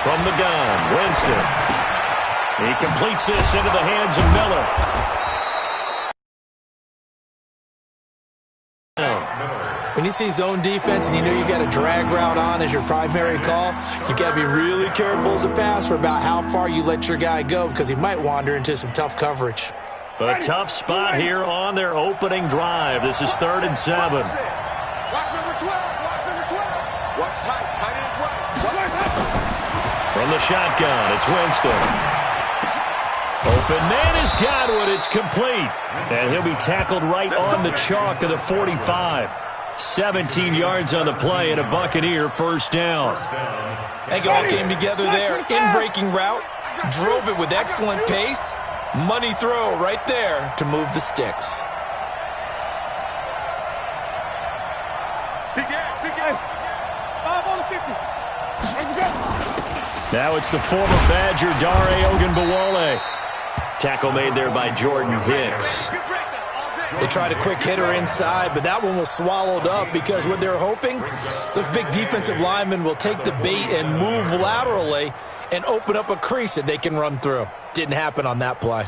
From the gun, Winston. He completes this into the hands of Miller. When you see zone defense and you know you got a drag route on as your primary call, you got to be really careful as a passer about how far you let your guy go because he might wander into some tough coverage. A tough spot here on their opening drive. This is 3rd and 7. Watch number 12. Watch number 12. Watch tight. Tight ends right. From the shotgun, it's Winston. Open man is Godwin. It's complete. And he'll be tackled right on the chalk of the 45. 17 yards on the play and a Buccaneer first down. I think it all came together there. In-breaking route, drove it with excellent pace. Money throw right there to move the sticks. Now it's the former Badger, Dare Ogunbowale. Tackle made there by Jordan Hicks. They tried a quick hitter inside, but that one was swallowed up because what they're hoping, those big defensive linemen will take the bait and move laterally and open up a crease that they can run through. Didn't happen on that play.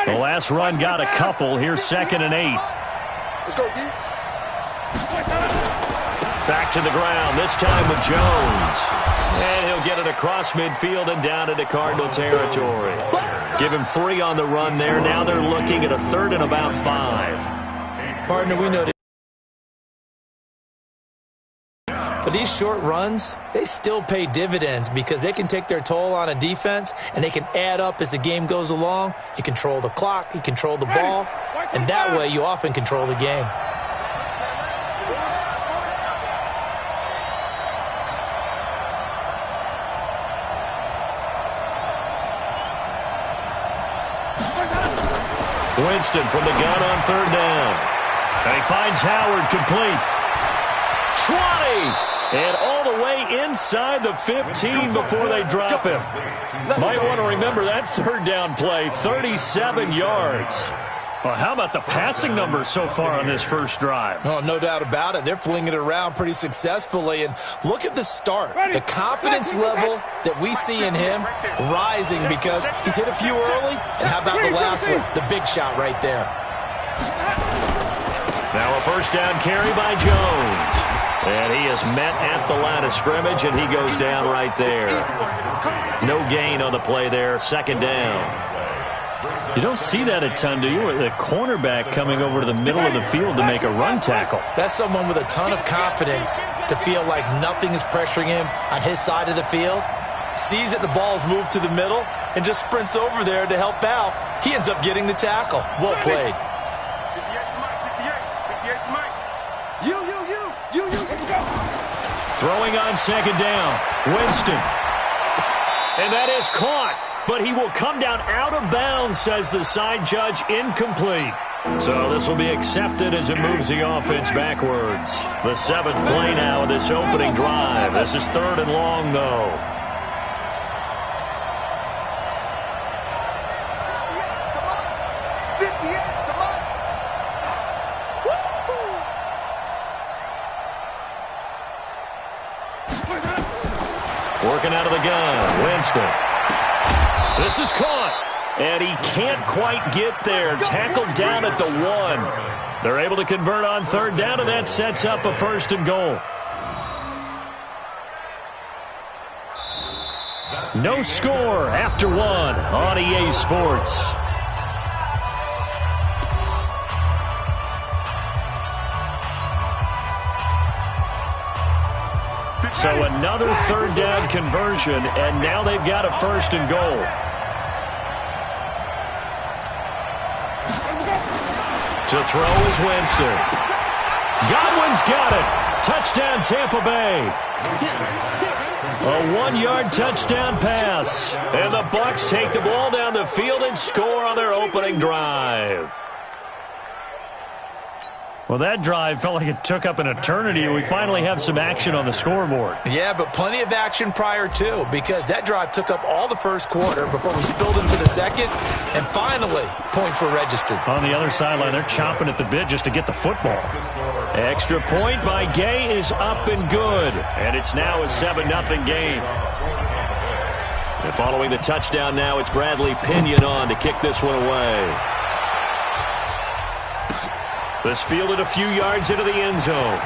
The last run got a couple. Here's 2nd and 8. Let's go, D. Back to the ground, this time with Jones. And he'll get it across midfield and down into Cardinal territory. Give him 3 on the run there. Now they're looking at a 3rd and about 5. Partner, we know but these short runs, they still pay dividends because they can take their toll on a defense and they can add up as the game goes along. You control the clock, you control the ball, and that way you often control the game. Winston from the gun on 3rd down. And he finds Howard complete. 20! And all the way inside the 15 before they drop him. Might want to remember that 3rd down play, 37 yards. Well, how about the passing numbers so far on this first drive? Oh, no doubt about it. They're flinging it around pretty successfully. And look at the start. The confidence level that we see in him rising because he's hit a few early. And how about the last one? The big shot right there. Now a first down carry by Jones. And he is met at the line of scrimmage, and he goes down right there. No gain on the play there. 2nd down. You don't see that a ton, do you? The cornerback coming over to the middle of the field to make a run tackle. That's someone with a ton of confidence to feel like nothing is pressuring him on his side of the field. Sees that the ball's moved to the middle and just sprints over there to help out. He ends up getting the tackle. Well played. Throwing on 2nd down. Winston. And that is caught. But he will come down out of bounds, says the side judge. Incomplete. So this will be accepted as it moves the offense backwards. The 7th play now of this opening drive. This is 3rd and long, though. Working out of the gun, Winston. This is caught, and he can't quite get there. Tackled down at the 1. They're able to convert on 3rd down, and that sets up a 1st and goal. No score after 1 on EA Sports. So another 3rd down conversion, and now they've got a 1st and goal. To throw is Winston. Godwin's got it. Touchdown, Tampa Bay. A 1-yard touchdown pass. And the Bucs take the ball down the field and score on their opening drive. Well, that drive felt like it took up an eternity. We finally have some action on the scoreboard. Yeah, but plenty of action prior to, because that drive took up all the first quarter before we spilled into the second, and finally, points were registered. On the other sideline, they're chomping at the bit just to get the football. Extra point by Gay is up and good. And it's now a 7-0 game. And following the touchdown now, it's Bradley Pinion on to kick this one away. This fielded a few yards into the end zone.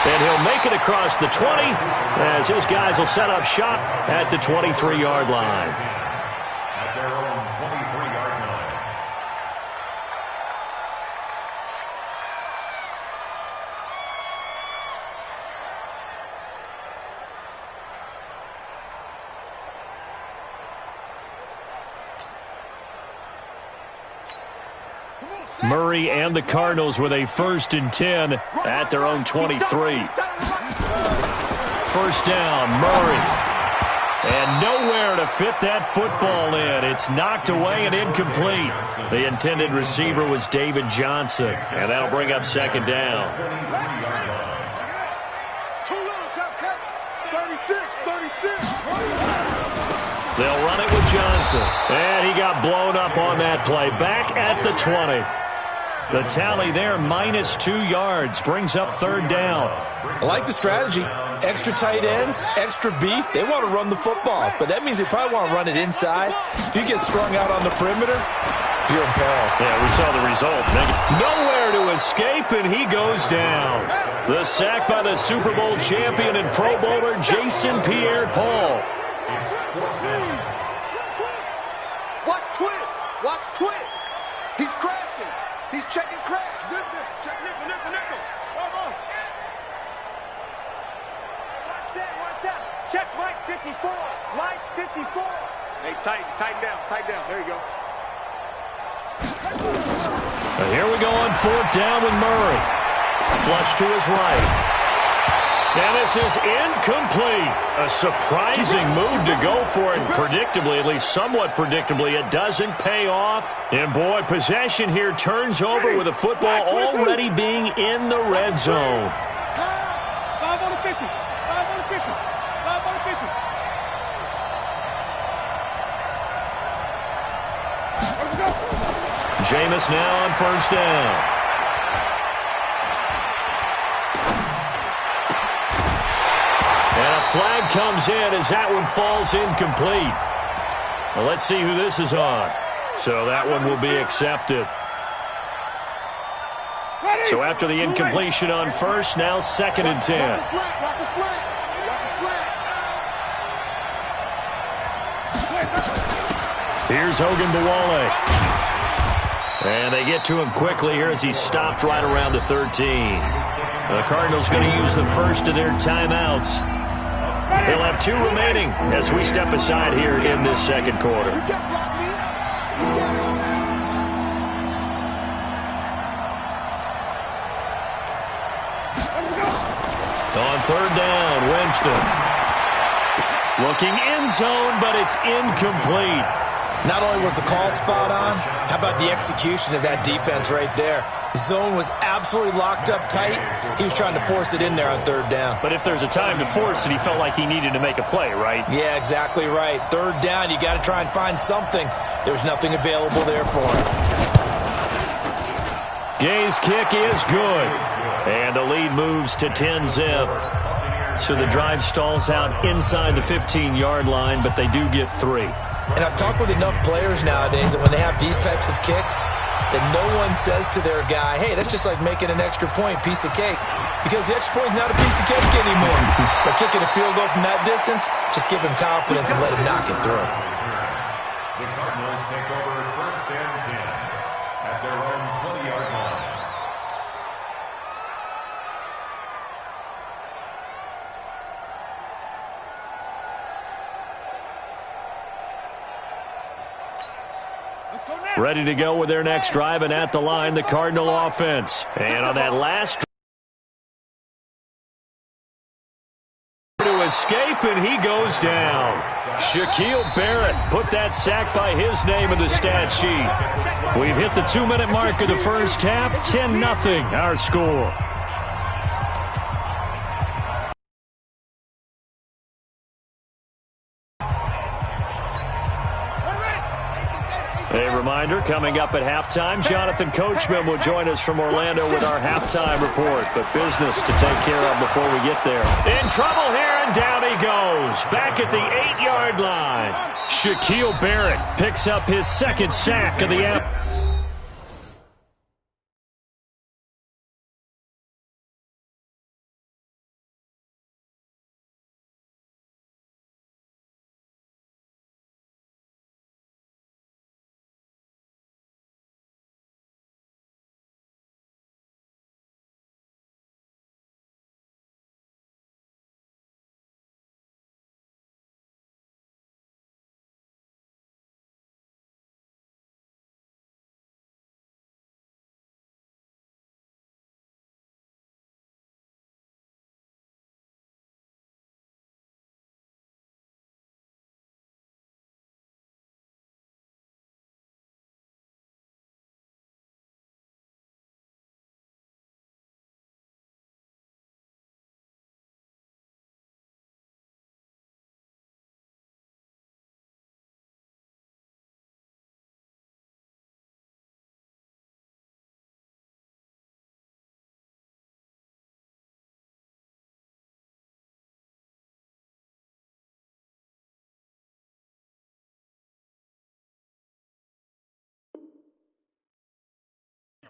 And he'll make it across the 20 as his guys will set up shop at the 23-yard line. At their own 23-yard line. Murray and the Cardinals with a 1st and 10 at their own 23. First down, Murray. And nowhere to fit that football in. It's knocked away and incomplete. The intended receiver was David Johnson. And that'll bring up 2nd down. 36. They'll run it with Johnson. And he got blown up on that play. Back at the 20. The tally there, -2 yards, brings up 3rd down. I like the strategy. Extra tight ends, extra beef. They want to run the football, but that means they probably want to run it inside. If you get strung out on the perimeter, you're in peril. Yeah, we saw the result. Nowhere to escape, and he goes down. The sack by the Super Bowl champion and Pro Bowler Jason Pierre-Paul. Watch twist. He's crashing. He's checking crash. Check nickel. Watch out. Check Mike 54. Mike 54. Hey, tighten down. There you go. Here we go on 4th down with Murray. Flush to his right. And this is incomplete. A surprising move to go for it. Predictably, at least somewhat predictably, it doesn't pay off. And boy, possession here turns over with the football already being in the red zone. 5 on the 50. 5 on the 50. 5 on the 50. Let's go. Jameis now on 1st down. And a flag comes in as that one falls incomplete. Well, let's see who this is on. So that one will be accepted. So after the incompletion on 1st, now 2nd and 10. Watch the slant. Here's Hogan Bawale. And they get to him quickly here as he's stopped right around the 13. The Cardinals going to use the first of their timeouts. They'll have 2 remaining as we step aside here in this 2nd quarter. On 3rd down, Winston. Looking end zone, but it's incomplete. Not only was the call spot on, how about the execution of that defense right there? The zone was absolutely locked up tight. He was trying to force it in there on 3rd down. But if there's a time to force it, he felt like he needed to make a play, right? Yeah, exactly right. 3rd down, you got to try and find something. There's nothing available there for him. Gay's kick is good. And the lead moves to 10-zip. So the drive stalls out inside the 15-yard line, but they do get 3. And I've talked with enough players nowadays that when they have these types of kicks, that no one says to their guy, hey, that's just like making an extra point, piece of cake. Because the extra point is not a piece of cake anymore. But kicking a field goal from that distance, just give him confidence and let him knock it through. The Cardinals take over 1st and 10 at their own 20-yard line. Ready to go with their next drive, and at the line, the Cardinal offense. And on that last to escape, and he goes down. Shaquille Barrett put that sack by his name in the stat sheet. We've hit the 2-minute mark of the first half. 10-0 our score. A reminder, coming up at halftime, Jonathan Coachman will join us from Orlando with our halftime report. But business to take care of before we get there. In trouble here, and down he goes. Back at the 8-yard line. Shaquille Barrett picks up his second sack of the afternoon.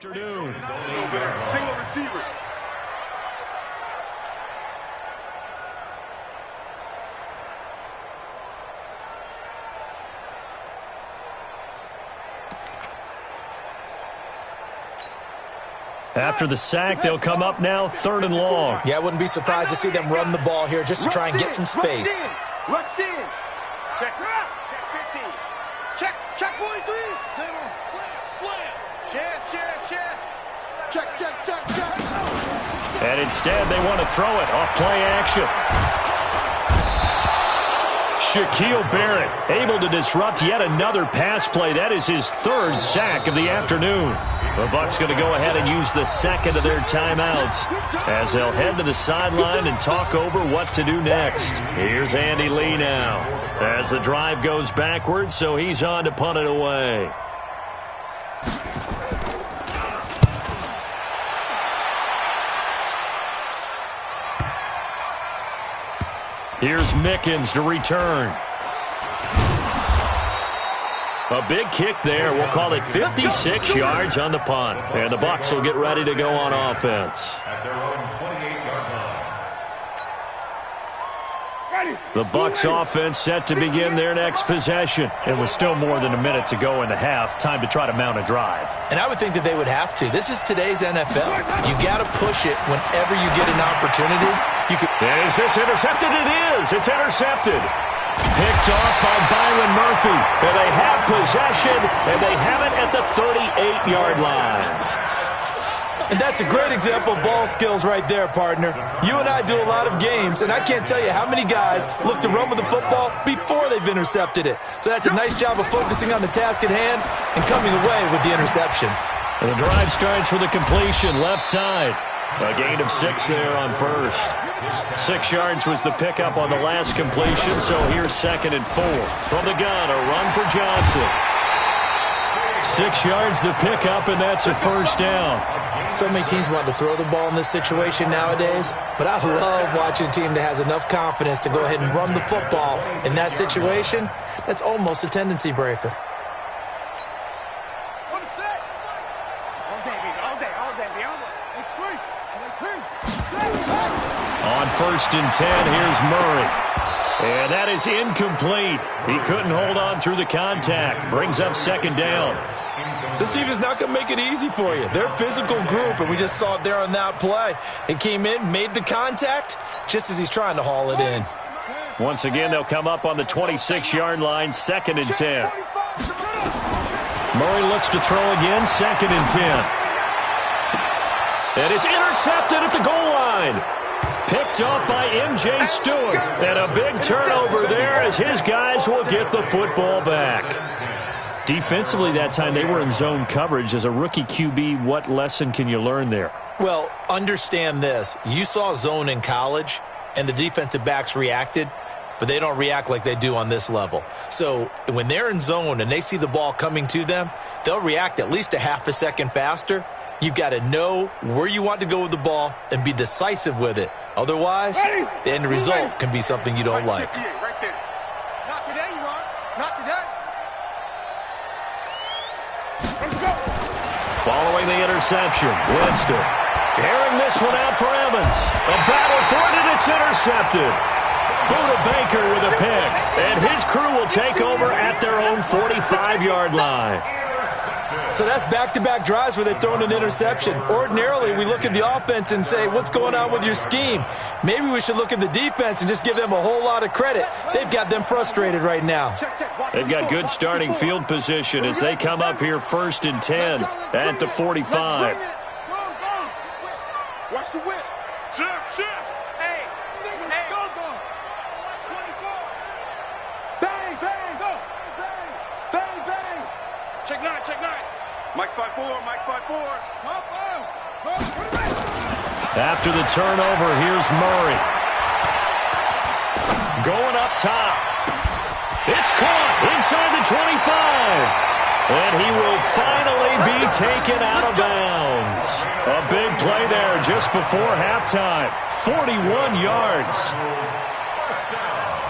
Single receiver. After the sack, they'll come up now 3rd and long. Yeah, I wouldn't be surprised to see them run the ball here just to try and get some space. Rush in. Check. Check 15. Check 43. Slam. Check. And instead, they want to throw it off play action. Shaquille Barrett able to disrupt yet another pass play. That is his 3rd sack of the afternoon. The Bucs going to go ahead and use the second of their timeouts as they'll head to the sideline and talk over what to do next. Here's Andy Lee now as the drive goes backwards, so he's on to punt it away. Here's Mickens to return. A big kick there. We'll call it 56 yards on the punt. And the Bucs will get ready to go on offense. At their own 28-yard line. The Bucs offense set to begin their next possession. And with still more than a minute to go in the half, time to try to mount a drive. And I would think that they would have to. This is today's NFL. You got to push it whenever you get an opportunity. Is this intercepted? It is. It's intercepted. Picked off by Byron Murphy. And they have possession, and they have it at the 38-yard line. And that's a great example of ball skills right there, partner. You and I do a lot of games, and I can't tell you how many guys look to run with the football before they've intercepted it. So that's a nice job of focusing on the task at hand and coming away with the interception. And the drive starts with a completion left side. A gain of 6 there on first. 6 yards was the pickup on the last completion, so here's 2nd and 4. From the gun, a run for Johnson. 6 yards the pickup, and that's a first down. So many teams want to throw the ball in this situation nowadays, but I love watching a team that has enough confidence to go ahead and run the football in that situation. That's almost a tendency breaker. On 1st and 10, here's Murray. And that is incomplete. He couldn't hold on through the contact. Brings up 2nd down. This defense is not going to make it easy for you. They're a physical group, and we just saw it there on that play. It came in, made the contact, just as he's trying to haul it in. Once again, they'll come up on the 26-yard line, 2nd and 10. Murray looks to throw again, 2nd and 10. And it's intercepted at the goal line. Picked up by M.J. Stewart. And a big turnover there as his guys will get the football back. Defensively that time, they were in zone coverage. As a rookie QB, what lesson can you learn there? Well, understand this. You saw zone in college, and the defensive backs reacted. but they don't react like they do on this level. So when they're in zone and they see the ball coming to them, they'll react at least a half a second faster. You've got to know where you want to go with the ball and be decisive with it. Otherwise, the end result can be something you don't like. Right there. Not today, you are. Not today. Let's go. Following the interception, Winston. Airing this one out for Evans. A battle for it, and it's intercepted. Buda Baker with a pick, and his crew will take over at their own 45-yard line. So that's back-to-back drives where they've thrown an interception. Ordinarily, we look at the offense and say, what's going on with your scheme? Maybe we should look at the defense and just give them a whole lot of credit. They've got them frustrated right now. They've got good starting field position as they come up here 1st and 10 at the 45. Watch the whip. Shift. Hey. Go. Watch 24. Bang. Go. Bang. Check nine. Mike 5-4. After the turnover, here's Murray. Going up top. It's caught inside the 25. And he will finally be taken out of bounds. A big play there just before halftime. 41 yards. First down.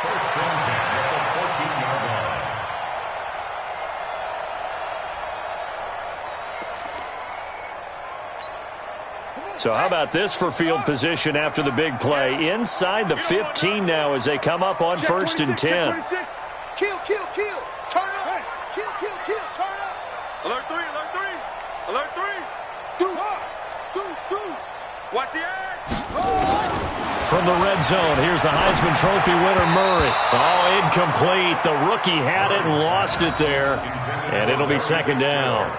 First and 10 at the 14-yard line. So how about this for field position after the big play? Inside the 15 now as they come up on 1st and 10. Kill. Turn up. Kill. Turn up. Alert 3. Deuce. Watch the edge. From the red zone, here's the Heisman Trophy winner, Murray. Oh, incomplete. The rookie had it and lost it there. And it'll be 2nd down.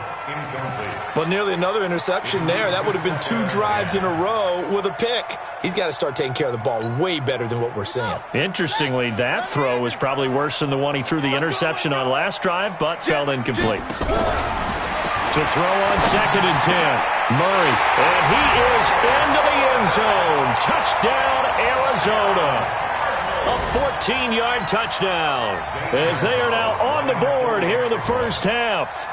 Well, nearly another interception there. That would have been 2 drives in a row with a pick. He's got to start taking care of the ball way better than what we're seeing. Interestingly, that throw was probably worse than the one he threw the interception on last drive, but fell incomplete. To throw on 2nd and 10, Murray, and he is into the end zone. Touchdown, Arizona. A 14-yard touchdown as they are now on the board here in the first half.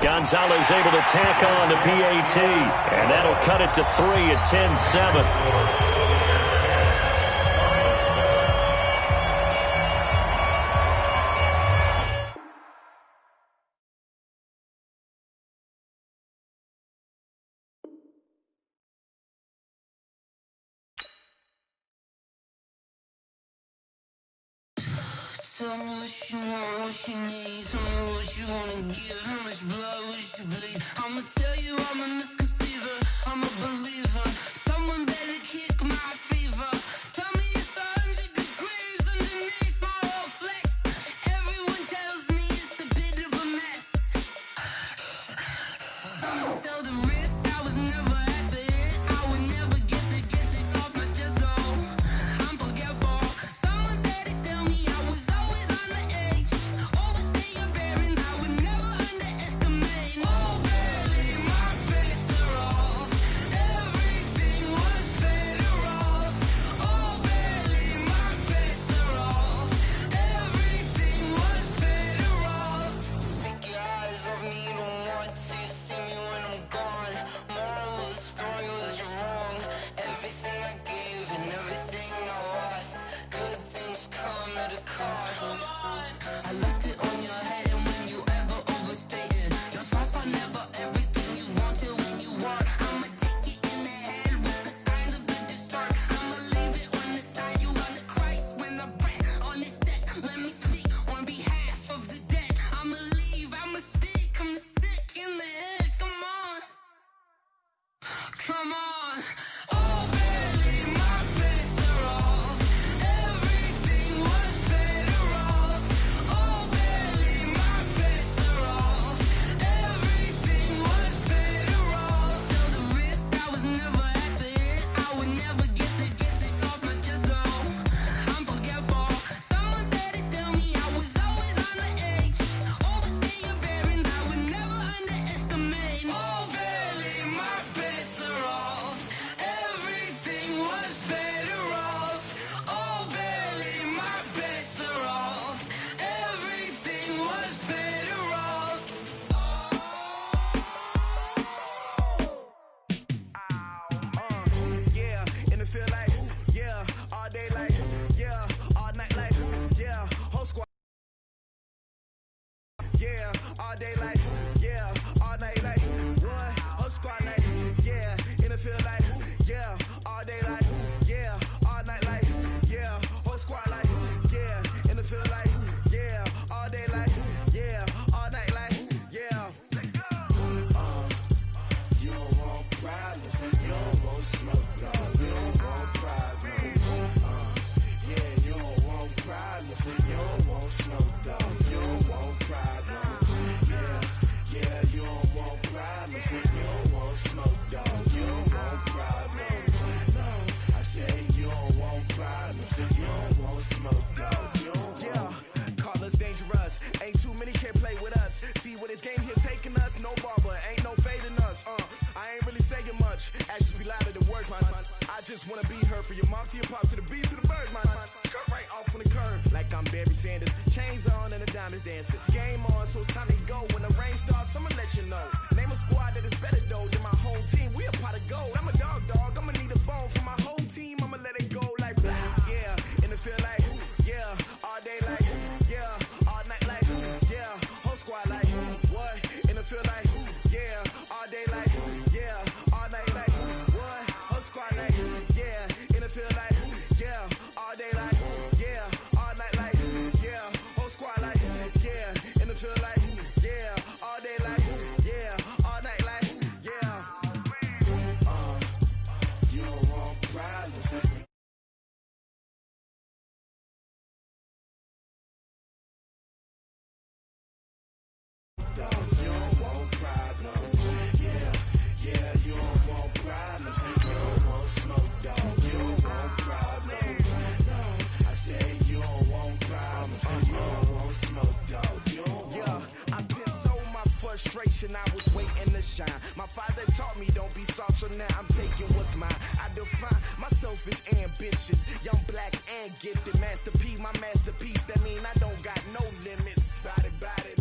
Gonzalez able to tack on the PAT, and that'll cut it to 3 at 10-7. Tell me what you want, what you need. Tell me what you wanna give. How much blood would you bleed? I'ma tell you I'm a misconceiver. I'm a believer. Someone better kick my fever. Tell me it's 100 degrees underneath my whole flesh. Everyone tells me it's a bit of a mess. Someone tell the risk I was never at the end. I would never get it off my chest though. I'm forgetful. Someone better tell me I was always on the edge. Overstay your bearings, I would never underestimate. Oh baby, my bets are off. Everything was better off. Oh baby, my bets are off. Everything was better off. Take your eyes off me, you don't want to see me when I'm gone. Moral of the story was you're wrong. Everything I gave and everything I lost. Good things come at a cost. I left it on your head, and when you ever overstated, your thoughts are never everything you wanted when you want. I'ma take it in the head with the signs of the distort. I'ma leave it on the side. You wanna Christ when the breath on this set. Let me speak on behalf of the dead. I'ma leave, I'ma speak. I'm the sick in the head. Come on. Oh baby, my bets are off. Everything was better off. Oh baby, my bets are off. Everything was better off. Tell the risk I was never at the end. I would never get it off my chest though. I'm forgetful. Someone better tell me I was always on the edge. Overstay your bearings, I would never underestimate. Oh baby, my bets are off. You don't want smoke, dog. You don't want problems. Yeah, you don't want problems. You don't want smoke, dog. You don't want problems. Yeah, you don't want problems. You don't want smoke, dog. You don't want problems. No, I say you don't want problems. You don't want smoke, dog. You don't call us dangerous. Ain't too many can play with us. See where this game here taking us. No barber, ain't no fading us. I ain't really saying much. Actions be louder than words, man. I just wanna be heard from your mom to your pop to the beat to the birds, man. Skirt right off on the curb, like I'm Barry Sanders. Chains on and the diamonds dancing. Game on, so it's time to go. When the rain starts, I'ma let you know. Name a squad that is better though than my whole team. We a pot of gold. I'm a dog. I'ma need a bone for my whole team. I'ma let it go like yeah. In the field like yeah. All day like yeah. All night like yeah. Whole squad like what? In the field like yeah. All day like yeah. All night like what? Whole squad like yeah. In the field like yeah. All day like yeah. All night like yeah. Whole squad like yeah. In the field like yeah. All day like yeah. All night like yeah. You don't want problems. You don't want problems. Yeah, you don't want problems. You don't want smoke, dog. You don't want problems. No, I say you don't want problems. You don't want smoke, dog. You don't want. I've been so my frustration, I was waiting to shine. My father taught me don't be soft, so now I'm taking what's mine. I define myself as ambitious, young, black, and gifted. Master P, my masterpiece. That mean I don't got no limits. Bout it,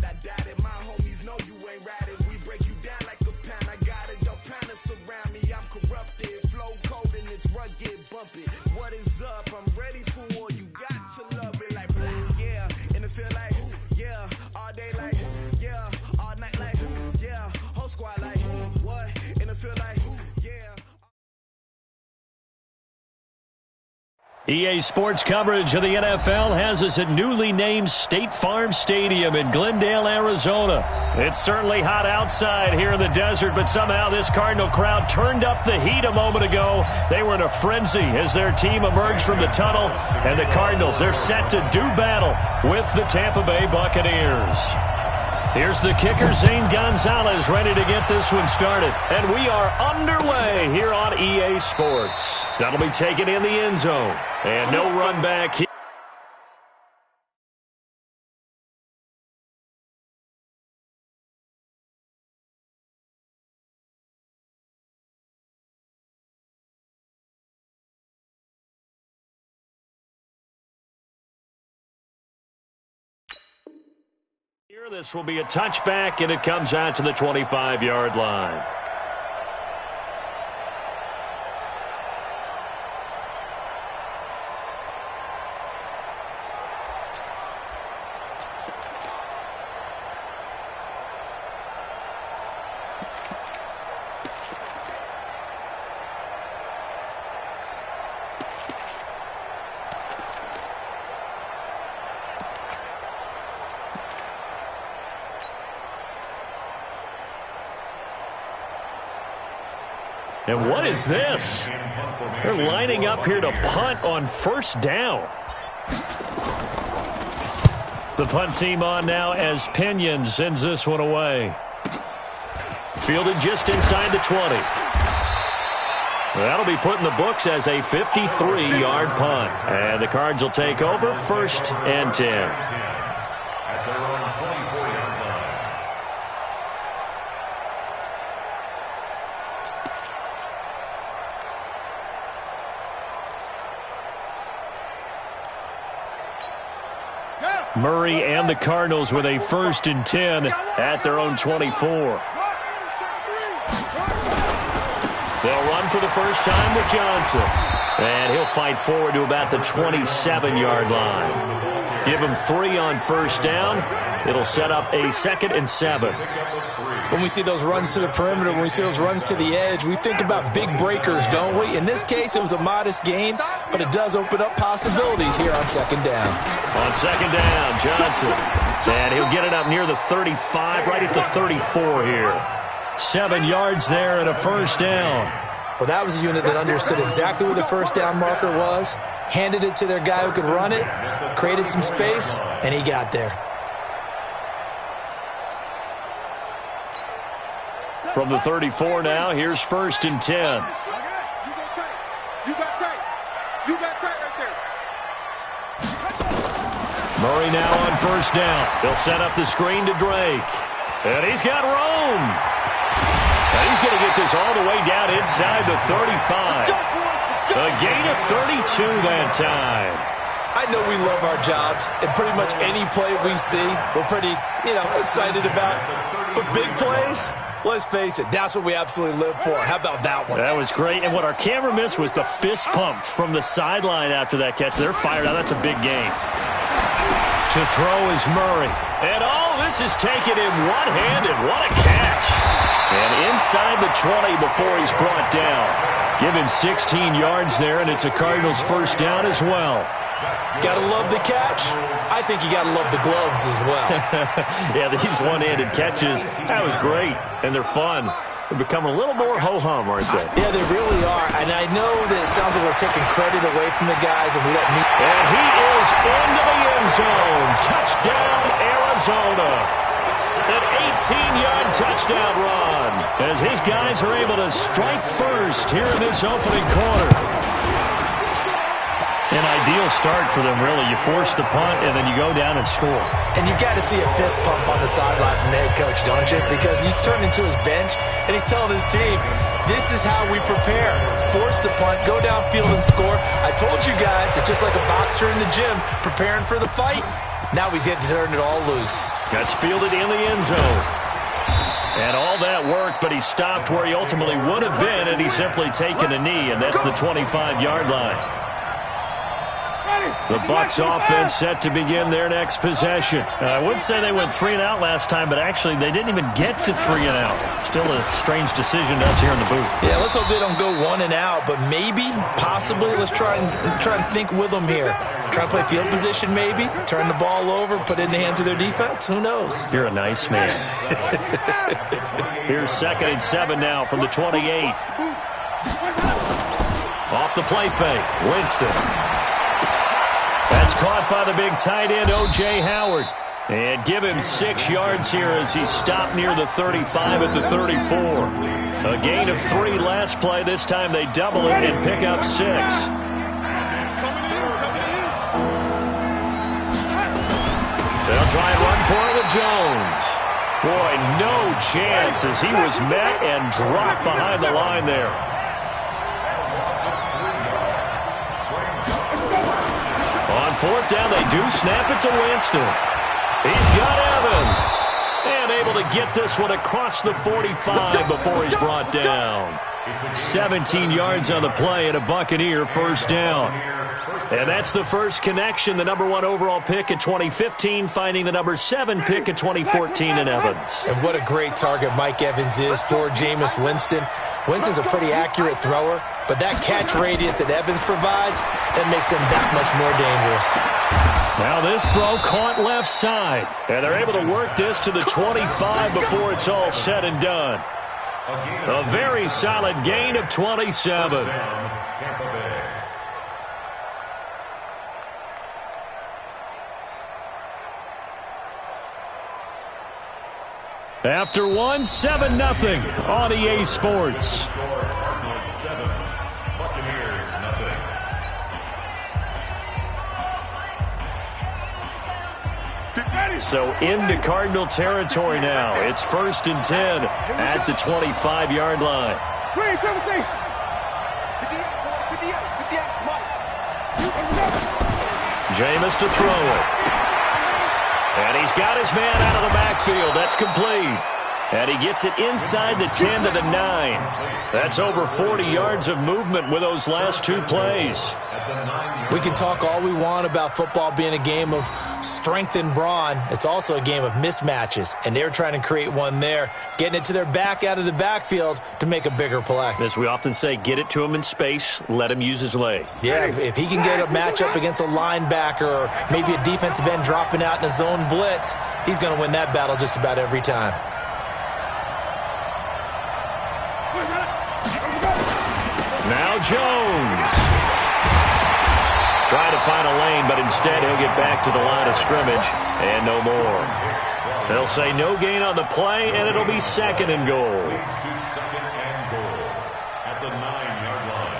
I doubt it. My homies know you ain't ratted. We break you down like a pound. I got it, don't panic surround me. I'm corrupted, flow cold and it's rugged, bumpy. What is up? I'm ready for war. You got to love it like black, yeah. In the field like yeah. All day like yeah. All night like yeah. Whole squad like what? In the field like yeah. EA Sports coverage of the NFL has us at newly named State Farm Stadium in Glendale, Arizona. It's certainly hot outside here in the desert, but somehow this Cardinal crowd turned up the heat a moment ago. They were in a frenzy as their team emerged from the tunnel, and the Cardinals, they're set to do battle with the Tampa Bay Buccaneers. Here's the kicker, Zane Gonzalez, ready to get this one started. And we are underway here on EA Sports. That'll be taken in the end zone. And no run back here. This will be a touchback, and it comes out to the 25-yard line. And what is this? They're lining up here to punt on first down. The punt team on now as Pinion sends this one away. Fielded just inside the 20. That'll be put in the books as a 53-yard punt. And the Cards will take over first and 10. At their own 24-yard line. Murray and the Cardinals with a first and 10 at their own 24. They'll run for the first time with Johnson. And he'll fight forward to about the 27-yard line. Give him 3 on first down. It'll set up a 2nd and 7. When we see those runs to the perimeter, when we see those runs to the edge, we think about big breakers, don't we? In this case, it was a modest gain, but it does open up possibilities here on second down. On second down, Johnson. And he'll get it up near the 35, right at the 34 here. 7 yards there and a first down. Well, that was a unit that understood exactly where the first down marker was, handed it to their guy who could run it, created some space, and he got there. From the 34 now, here's 1st and 10. You got tight. You got tight. You got tight right there. Murray now on 1st down. They'll set up the screen to Drake. And he's got room. And he's going to get this all the way down inside the 35. A gain of 32 that time. I know we love our jobs, and pretty much any play we see, we're pretty, excited about. But big plays, let's face it, that's what we absolutely live for. How about that one? That was great. And what our camera missed was the fist pump from the sideline after that catch. They're fired out. That's a big gain. To throw is Murray. And all this is taken in one-handed. What a catch. And inside the 20 before he's brought down. Give him 16 yards there, and it's a Cardinals 1st down as well. Gotta love the catch. I think you gotta love the gloves as well. Yeah, these one-handed catches, that was great, and they're fun. They're becoming a little more ho-hum, aren't they? Yeah, they really are. And I know that it sounds like we're taking credit away from the guys, and we don't need. And he is into the end zone. Touchdown, Arizona. An 18-yard touchdown run as his guys are able to strike first here in this opening quarter. An ideal start for them, really. You force the punt, and then you go down and score. And you've got to see a fist pump on the sideline from the head coach, don't you? Because he's turned into his bench, and he's telling his team, this is how we prepare. Force the punt, go downfield and score. I told you guys, it's just like a boxer in the gym preparing for the fight. Now we get to turn it all loose. Gets fielded in the end zone. And all that worked, but he stopped where he ultimately would have been, and he's simply taken a knee, and that's the 25-yard line. The Bucs offense set to begin their next possession. I would say they went 3 and out last time, but actually they didn't even get to 3 and out. Still a strange decision to us here in the booth. Yeah, let's hope they don't go 1 and out, but maybe, possibly, let's try and think with them here. Try and play field position maybe, turn the ball over, put it in the hands of their defense. Who knows? You're a nice man. Here's 2nd and 7 now from the 28. Off the play fake, Winston. That's caught by the big tight end, O.J. Howard. And give him 6 yards here as he's stopped near the 35 at the 34. A gain of 3 last play. This time they double it and pick up 6. They'll try and run for it with Jones. Boy, no chance as he was met and dropped behind the line there. On 4th down, they do snap it to Winston. He's got Evans. And able to get this one across the 45 before he's brought down. 17 yards on the play and a Buccaneer 1st down. And that's the first connection, the number 1 overall pick in 2015, finding the number 7 pick in 2014 in Evans. And what a great target Mike Evans is for Jameis Winston. Winston's a pretty accurate thrower, but that catch radius that Evans provides, that makes him that much more dangerous. Now this throw caught left side, and they're able to work this to the 25 before it's all said and done. A very solid gain of 27. After 1, 7-0 on EA Sports. So into Cardinal territory now. It's 1st and 10 at the 25-yard line. Jameis to throw it. And he's got his man out of the backfield. That's complete. And he gets it inside the 10 to the 9. That's over 40 yards of movement with those last 2 plays. We can talk all we want about football being a game of strength and brawn. It's also a game of mismatches, and they're trying to create one there, getting it to their back out of the backfield to make a bigger play. As we often say, get it to him in space, let him use his leg. Yeah, if he can get a matchup against a linebacker or maybe a defensive end dropping out in a zone blitz, he's going to win that battle just about every time. Now Jones. Trying to find a lane, but instead he'll get back to the line of scrimmage and no more. They'll say no gain on the play, and it'll be 2nd and goal. Leads to 2nd and goal at the 9-yard line.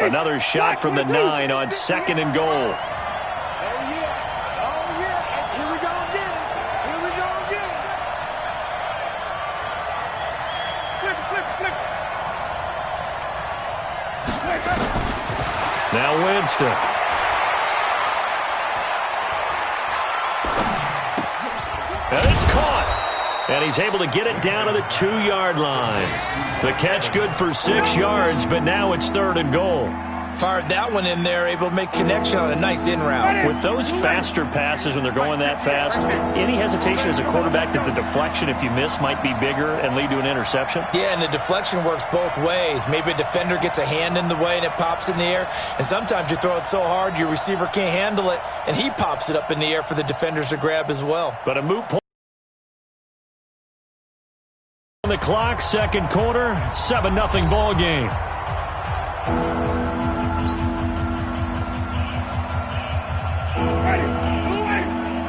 Another shot from the 9 on 2nd and goal. Oh, yeah. Oh, yeah. And here we go again. Here we go again. Now Winston. And it's caught. And he's able to get it down to the 2-yard line. The catch good for 6 yards, but now it's 3rd and goal. Fired that one in there, able to make connection on a nice in route. With those faster passes when they're going that fast, any hesitation as a quarterback that the deflection, if you miss, might be bigger and lead to an interception? Yeah, and the deflection works both ways. Maybe a defender gets a hand in the way and it pops in the air. And sometimes you throw it so hard your receiver can't handle it, and he pops it up in the air for the defenders to grab as well. But a moot point on the clock, 2nd quarter, 7-0 ball game.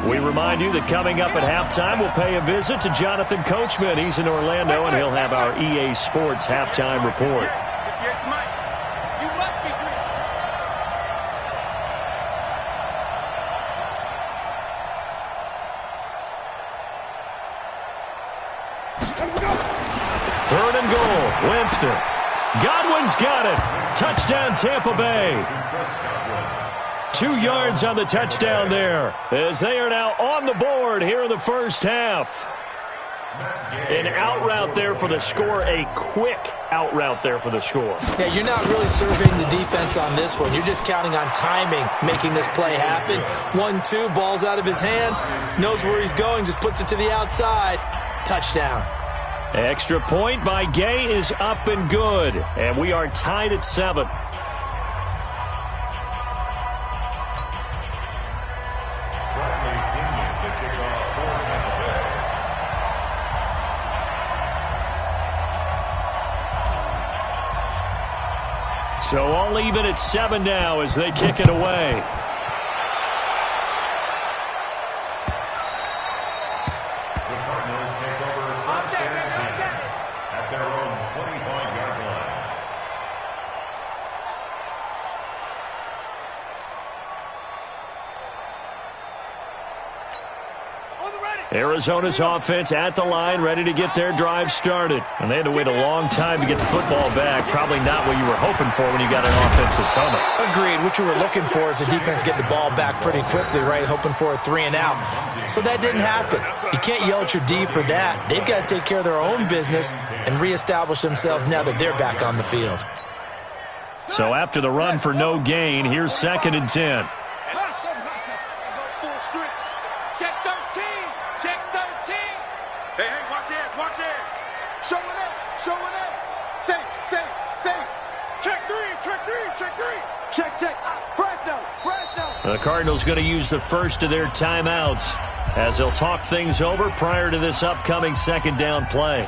We remind you that coming up at halftime, we'll pay a visit to Jonathan Coachman. He's in Orlando, and he'll have our EA Sports halftime report. You must be drinking. Third and goal, Winston. Godwin's got it. Touchdown, Tampa Bay. 2 yards on the touchdown there, as they are now on the board here in the first half. An out route there for the score, a quick out route there for the score. Yeah, you're not really surveying the defense on this one. You're just counting on timing, making this play happen. 1-2, ball's out of his hands, knows where he's going, just puts it to the outside. Touchdown. Extra point by Gay is up and good, and we are tied at 7. So all even at 7 now as they kick it away. The Cardinals take over 1st and 10 at their own 25-yard line. Arizona's offense at the line, ready to get their drive started. And they had to wait a long time to get the football back. Probably not what you were hoping for when you got an offense that's humming. Agreed. What you were looking for is the defense getting the ball back pretty quickly, right? Hoping for a 3 and out. So that didn't happen. You can't yell at your D for that. They've got to take care of their own business and reestablish themselves now that they're back on the field. So after the run for no gain, here's 2nd and 10. Check 13. Check 13. Hey, watch this, watch this. Showing up. Safe. Check 3. Check. Fresno. The Cardinals going to use the first of their timeouts as they'll talk things over prior to this upcoming 2nd down play.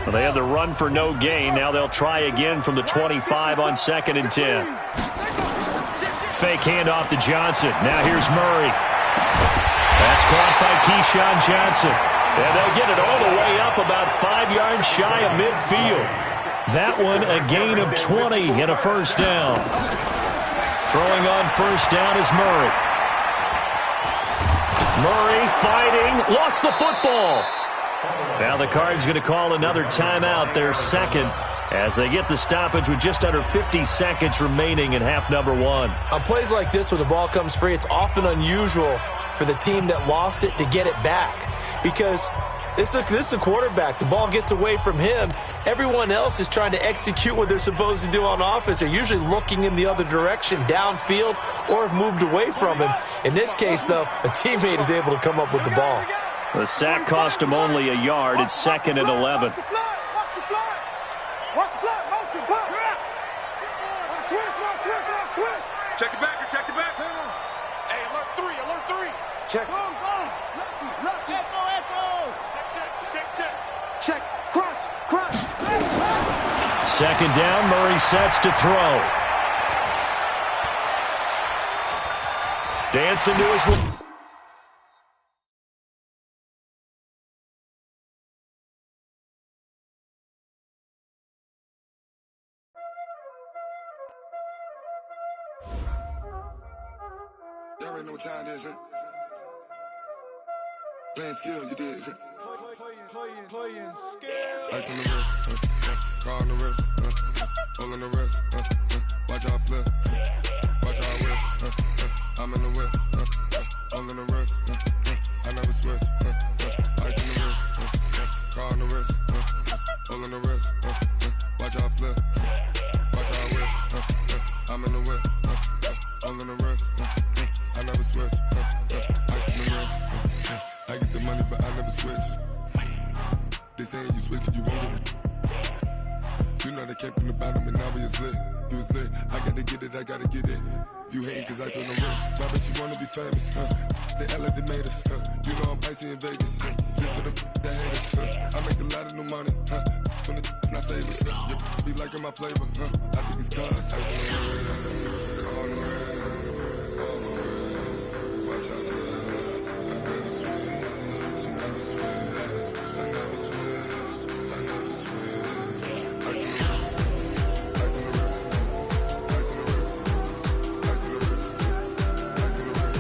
Well, they had the run for no gain. Now they'll try again from the 25 on 2nd and 10. Fake handoff to Johnson. Now here's Murray. That's caught by Keyshawn Johnson. And they'll get it all the way up about 5 yards shy of midfield. That one a gain of 20 and a first down. Throwing on first down is Murray. Murray fighting. Lost the football. Now the Cards going to call another timeout, their 2nd. as they get the stoppage with just under 50 seconds remaining in half number one. On plays like this where the ball comes free, it's often unusual for the team that lost it to get it back, because this is a quarterback. The ball gets away from him. Everyone else is trying to execute what they're supposed to do on offense. They're usually looking in the other direction, downfield, or have moved away from him. In this case, though, a teammate is able to come up with the ball. The sack cost him only a yard. It's 2nd and 11. Watch the fly. Motion, pop. Switch. Check the backer, check the back. Hey, alert three. Check. Go. Left. Check. Crunch. 2nd down, Murray sets to throw. Dancing to his... Y'all already know what time it is, huh? Playing skills, you did. Playing skills. Ice on the wrist, car on the wrist, hole in the wrist, watch out flip, watch out whip, I'm in the whip, hole in the wrist, I never switch, ice on the wrist, car on the wrist, hole in the wrist, watch out flip, watch out whip, I'm in the whip, hole in the wrist, I never switch, ice on the wrist, I get the money but I never switch. They saying you switch 'cause you won't get it. You know they came from the bottom and now we is lit. You was lit, I gotta get it, I gotta get it. You hating 'cause I on the wrist. Why bet you wanna be famous, They act like they made us, You know I'm icy in Vegas, Just for the that hate us, I make a lot of new money, When the not savers, You be liking my flavor, I think it's cause I on the wrist, watch out, I never switch, I never switch. I never switch, I never switch. Ice in the wrist, ice in the wrist, ice in the wrist, ice in the wrist, ice in the wrist,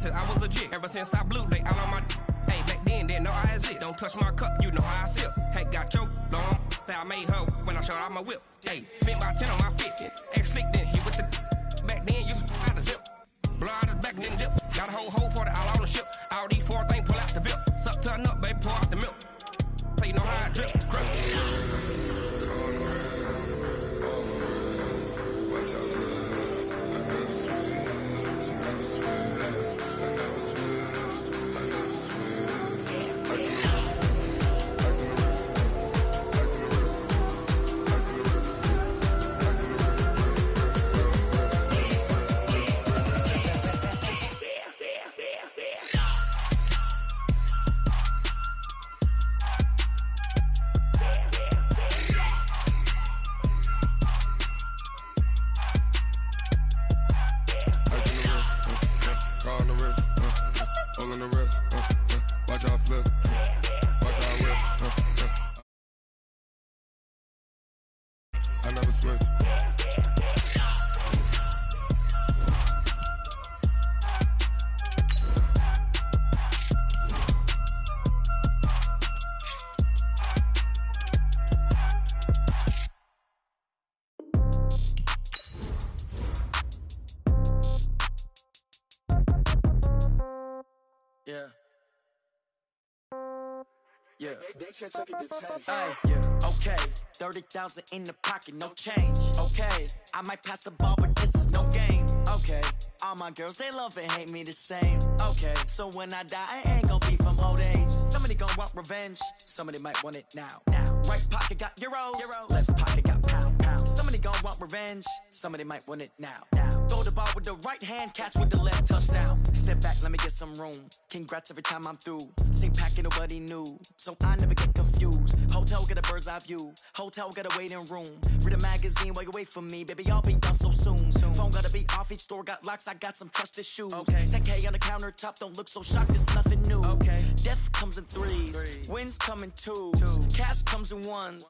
I was legit. Ever since I blew, they all on my hey, back then, didn't know I exist. Don't touch my cup, you know how I sip. Hey, got your long, say I made her when I showed out my whip. Hey, spent about 10 on my 50. Ex-slick, then hit with the back then, used to out the zip. Blow out his back, then dip. Got a whole party all on the ship. All these 4 things, pull out the VIP. Suck to a nut, baby, pour out the milk. So you know how I drip. Okay, 30,000 in the pocket, no change. Okay, I might pass the ball, but this is no game. Okay, all my girls, they love and hate me the same. Okay, so when I die, I ain't gon' be from old age. Somebody gon' want revenge, somebody might want it now. Right pocket got euros, left pocket got pounds. Somebody gon' want revenge, somebody might want it now. Throw the ball with the right hand, catch with the left, touchdown. Step back, let me get some room. Congrats every time I'm through. Same packet, nobody knew, so I never get confused. Hotel got a bird's eye view, hotel got a waiting room. Read a magazine while you wait for me, baby, I'll be done so soon. Phone gotta be off, each store got locks, I got some trusted shoes. 10K on the countertop, don't look so shocked, it's nothing new. Okay. Death comes in threes. Wins come in twos. Cash comes in ones.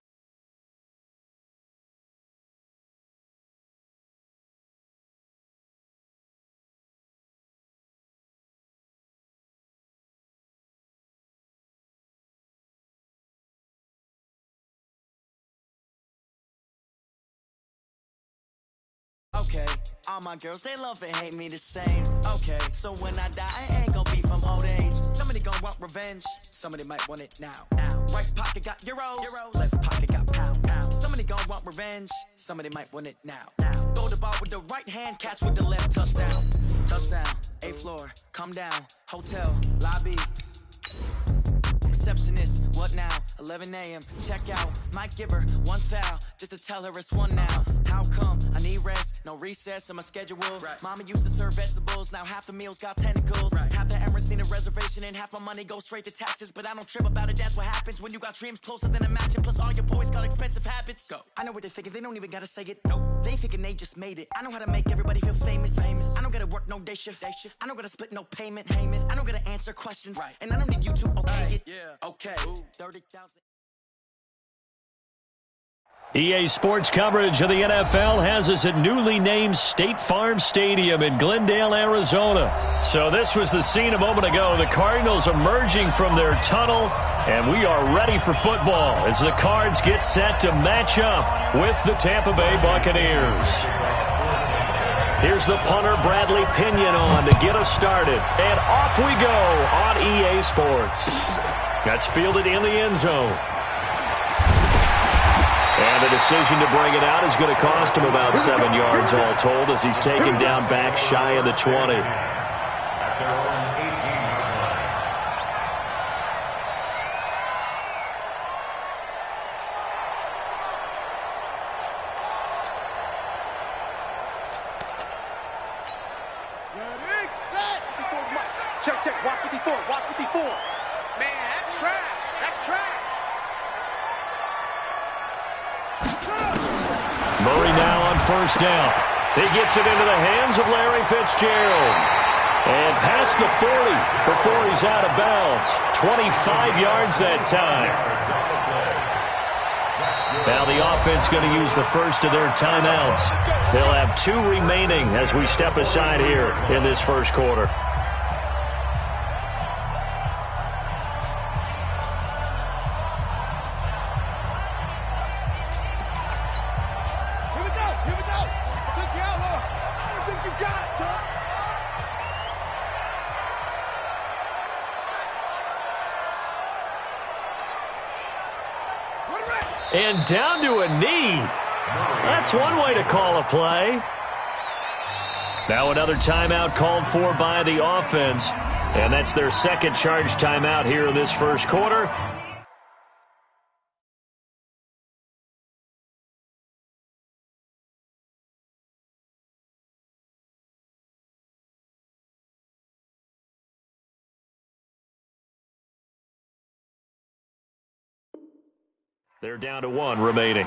Okay, all my girls, they love and hate me the same. Okay, so when I die, I ain't gonna be from old age. Somebody gonna want revenge, somebody might want it now. Right pocket got euros, left pocket got pounds. Somebody gonna want revenge, somebody might want it now. Throw the ball with the right hand, catch with the left, touchdown. Touchdown, 8th floor, come down, hotel, lobby. Receptionist, what now? 11 a.m. Check out. Might give her one foul just to tell her it's one now. How come? I need rest, no recess in my schedule. Right. Mama used to serve vegetables, now half the meals got tentacles. Right. Half the Emirates need a reservation and half my money goes straight to taxes. But I don't trip about it, that's what happens when you got dreams closer than a match. Plus all your boys got expensive habits. Go. I know what they're thinking, they don't even gotta say it. Nope. They thinking they just made it. I know how to make everybody feel famous. I don't gotta work no day shift. I don't gotta split no payment. I don't gotta answer questions. Right. And I don't need you to okay it. Yeah. Okay. 30,000. EA Sports coverage of the NFL has us at newly named State Farm Stadium in Glendale, Arizona. So this was the scene a moment ago. The Cardinals emerging from their tunnel, and we are ready for football as the Cards get set to match up with the Tampa Bay Buccaneers. Here's the punter, Bradley Pinion, on to get us started. And off we go on EA Sports. That's fielded in the end zone. And the decision to bring it out is going to cost him about 7 yards all told as he's taken down back shy of the 20. At their own 18-yard line. Ready, set. 54 Mike. Check, check. Watch 54. Watch 54. Man, that's trash. That's trash. Murray now on first down. He gets it into the hands of Larry Fitzgerald. And past the 40 before he's out of bounds. 25 yards that time. Now the offense going to use the first of their timeouts. They'll have 2 remaining as we step aside here in this first quarter. And down to a knee. That's one way to call a play. Now another timeout called for by the offense. And that's their second charge timeout here in this first quarter. They're down to 1 remaining.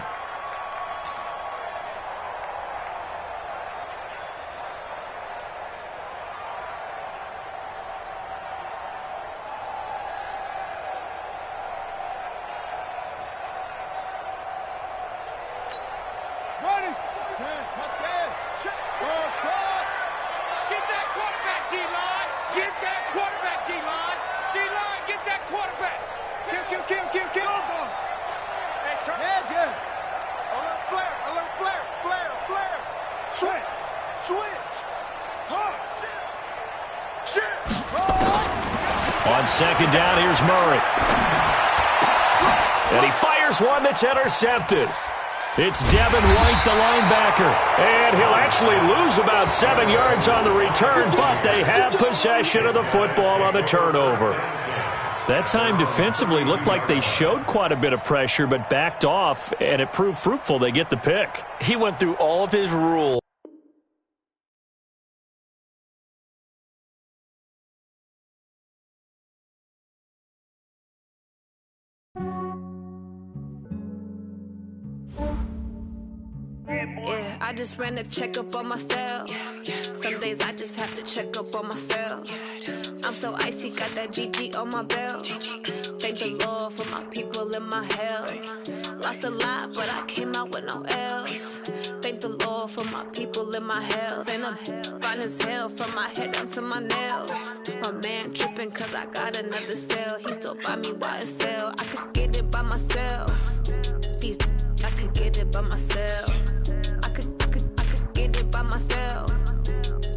Ready. Touchdown. Check. Get that quarterback, D-line. Get that quarterback, D-line. D-line, get that quarterback. Kill. Hey, turn. Yeah. Alert flare. Switch. Hard. Shit. On second down, here's Murray. And he fires one that's intercepted. It's Devin White, the linebacker. And he'll actually lose about 7 yards on the return, but they have possession of the football on the turnover. That time defensively looked like they showed quite a bit of pressure, but backed off, and it proved fruitful. They get the pick. He went through all of his rules. Yeah, I just ran a checkup on myself. Some days I just have to check up on myself. I'm so icy, got that GG on my belt. Thank the Lord for my people in my health. Lost a lot, but I came out with no L's. Thank the Lord for my people in my health. And I'm fine as hell from my head down to my nails. My man tripping cause I got another cell. He still buy me YSL. I could get it by myself. These I could get it by myself. I could get it by myself.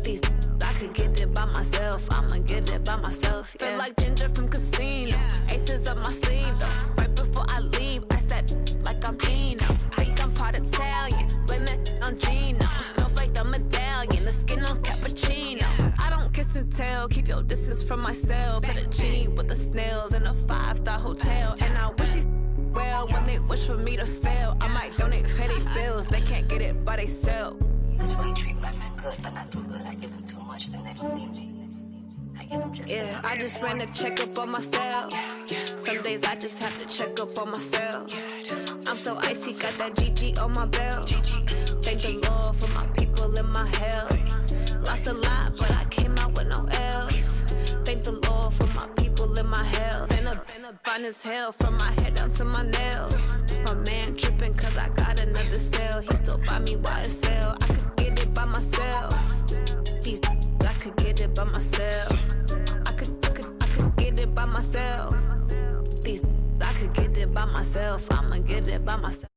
These I could get it by myself. I'ma get it by myself. Yeah. Feel like Ginger from Casino. Aces up my sleeve though. Right before I leave, I step like I'm Dino. Think I'm part Italian. Blame that on Gino. Snowflake the medallion. The skin on cappuccino. I don't kiss and tell. Keep your distance from myself. Fettuccine with the snails in a 5-star hotel. And I wish he's well when they wish for me to fail. I might donate petty bills. They can't get it by themselves. That's why you treat my friend good, but not too good. I give them too much, then they don't need me. I give them just yeah, I just ran a checkup on myself. Some days I just have to check up on myself. I'm so icy, got that GG on my belt. Thank the Lord for my people in my health. Lost a lot, but I came out with no L's. Thank the Lord for my people in my health. And I'm fine as hell from my head down to my nails. My man tripping cause I got another cell. He still buy me YSL. I could get it by myself. These I could get it by myself. I could get it by myself. These I could get it by myself. I'ma get it by myself.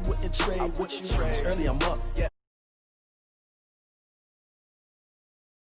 Wouldn't trade what you trade. Early I'm up, yeah.